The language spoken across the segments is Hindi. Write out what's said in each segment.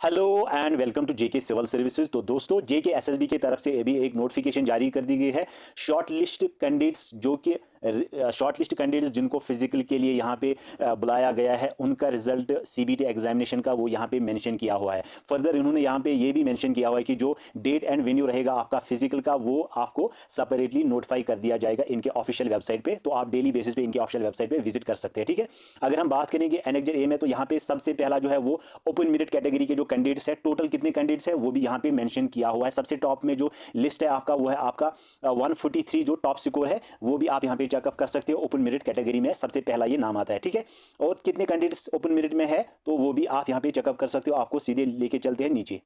Hello and welcome to JK civil services. तो दोस्तों, जेके एसएसबी की तरफ से अभी एक नोटिफिकेशन जारी कर दी गई है। शॉर्ट लिस्ट कैंडिडेट्स जो कि शॉर्ट लिस्ट कैंडिडेट्स जिनको फिजिकल के लिए यहाँ पे बुलाया गया है, उनका रिजल्ट सीबीटी एग्जामिनेशन का वो यहाँ पे मेंशन किया हुआ है। फर्दर इन्होंने यहाँ पे ये भी मेंशन किया हुआ है कि जो डेट एंड वेन्यू रहेगा आपका फिजिकल का, वो आपको सेपरेटली नोटिफाई कर दिया जाएगा इनके ऑफिशियल वेबसाइट पे। तो आप डेली बेसिस पे इनके ऑफिशियल वेबसाइट पे विजिट कर सकते हैं। ठीक है, अगर हम बात करेंगे एनेक्जर ए में, तो यहाँ पे सबसे पहला जो है वो ओपन मेरिट कैटेगरी के जो कैंडिडेट्स है, टोटल कितने कैंडिडेट्स है वो भी यहाँ पे मेंशन किया हुआ है। सबसे टॉप में जो लिस्ट है आपका, वो है आपका 143 जो टॉप स्कोर है, वो भी आप यहाँ पे चेकअप कर सकते हो। ओपन मेरिट कैटेगरी में सबसे पहला ये नाम आता है। ठीक है, और कितने कैंडिडेट्स ओपन मेरिट में है तो वो भी आप यहाँ पे चेकअप कर सकते हो। आपको सीधे लेके चलते हैं नीचे।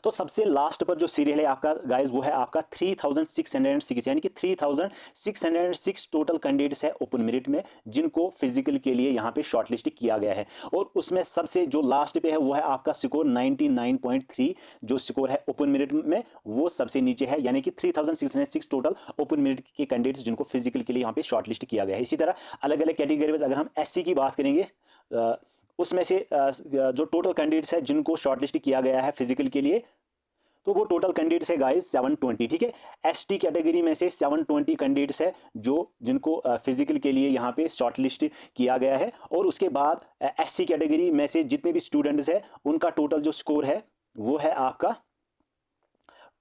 तो सबसे लास्ट पर जो सीरियल है आपका गाइस, वो है आपका 3606, यानी कि 3606 टोटल कैंडिडेट्स है ओपन मेरिट में, जिनको फिजिकल के लिए यहाँ पे शॉर्टलिस्ट किया गया है। और उसमें सबसे जो लास्ट पे है वो है आपका स्कोर 99.3, जो स्कोर है ओपन मेरिट में वो सबसे नीचे है। यानी कि 3606 टोटल ओपन मेरिट के कैंडिडेट्स जिनको फिजिकल के लिए यहाँ पे शॉर्टलिस्ट किया गया है। इसी तरह अलग अलग कैटेगरी में अगर हम एससी की बात करेंगे, उसमें से जो टोटल कैंडिडेट्स है जिनको शॉर्टलिस्ट किया गया है फिजिकल के लिए, तो वो टोटल कैंडिडेट्स है गाइस 720। ठीक है, एसटी कैटेगरी में से 720 कैंडिडेट्स है जो जिनको फिजिकल के लिए यहाँ पे शॉर्टलिस्ट किया गया है। और उसके बाद एससी कैटेगरी में से जितने भी स्टूडेंट्स है, उनका टोटल जो स्कोर है वो है आपका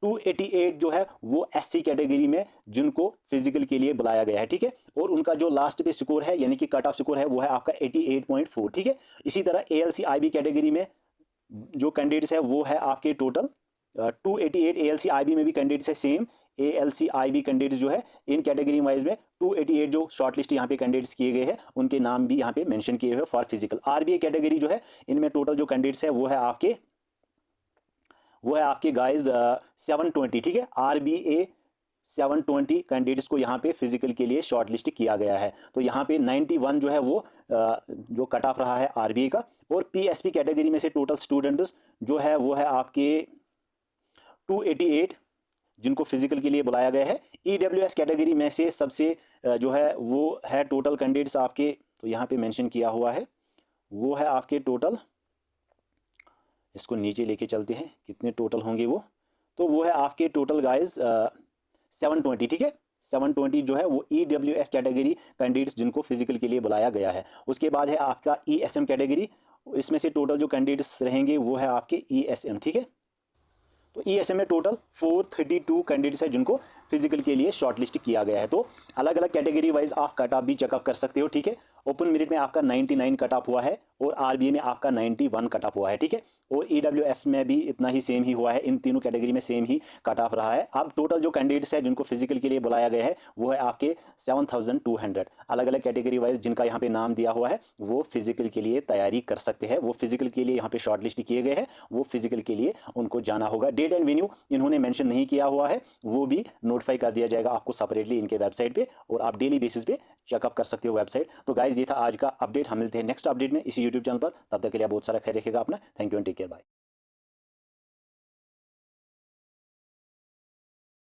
288 जो है वो एससी कैटेगरी में जिनको फिजिकल के लिए बुलाया गया है। ठीक है, और उनका जो लास्ट पे स्कोर है यानी कि कट ऑफ स्कोर है वो है आपका 88.4। ठीक है, इसी तरह एएलसी आईबी कैटेगरी में जो कैंडिडेट्स है वो है आपके टोटल 288। एएलसी आईबी में भी कैंडिडेट्स है सेम। एएलसी आईबी कैंडिडेट्स जो है इन कैटेगरी वाइज में 288 जो शॉर्टलिस्ट यहाँ पे कैंडिडेट्स किए गए हैं, उनके नाम भी यहाँ पे मेंशन किए हुए फॉर फिजिकल। आरबीए कैटेगरी जो है, इनमें टोटल जो कैंडिडेट्स है वो है आपके गाइज 720। ठीक है, आरबीए 720 कैंडिडेट्स को यहाँ पे फिजिकल के लिए शॉर्टलिस्ट किया गया है। तो यहाँ पे 91 जो है वो जो कट ऑफ रहा है आरबीए का। और पीएसपी कैटेगरी में से टोटल स्टूडेंट्स जो है वो है आपके 288 जिनको फिजिकल के लिए बुलाया गया है। ईडब्ल्यूएस कैटेगरी में से सबसे जो है वो है टोटल कैंडिडेट्स आपके, तो यहाँ पे मेंशन किया हुआ है, वो है आपके टोटल, इसको नीचे लेके चलते हैं कितने टोटल होंगे वो, तो वो है आपके टोटल गाइज 720। ठीक है, 720 जो है वो ईडब्ल्यूएस कैटेगरी कैंडिडेट्स जिनको फिजिकल के लिए बुलाया गया है। उसके बाद है आपका ईएसएम कैटेगरी, इसमें से टोटल जो कैंडिडेट्स रहेंगे वो है आपके ईएसएम। ठीक है, तो ईएसएम में टोटल 432 कैंडिडेट्स है जिनको फिजिकल के लिए शॉर्टलिस्ट किया गया है। तो अलग अलग कैटेगरी वाइज आप कट ऑफ भी चेकअप कर सकते हो। ठीक है, ओपन मेरिट में आपका 99 कट ऑफ हुआ है और आरबीए में आपका 91 कट ऑफ हुआ है। ठीक है, और ईडब्ल्यूएस में भी इतना ही सेम ही हुआ है। इन तीनों कैटेगरी में सेम ही कट ऑफ रहा है। अब टोटल जो कैंडिडेट्स है जिनको फिजिकल के लिए बुलाया गया है वो है आपके 7200। अलग अलग कैटेगरी वाइज जिनका यहाँ पे नाम दिया हुआ है वो फिजिकल के लिए तैयारी कर सकते हैं। वो फिजिकल के लिए यहाँ पे शॉर्टलिस्ट किए गए हैं, वो फिजिकल के लिए उनको जाना होगा। डेट एंड वेन्यू इन्होंने मेंशन नहीं किया हुआ है, वो भी नोटिफाई कर दिया जाएगा आपको सेपरेटली इनके वेबसाइट पे, और आप डेली बेसिस पे चेकअप कर सकते हो वेबसाइट। तो गाइज ये था आज का अपडेट। हम मिलते हैं नेक्स्ट अपडेट में इसी यूट्यूब चैनल पर। तब तक के लिए बहुत सारा ख्याल रखिएगा अपना। Thank you and take care, bye.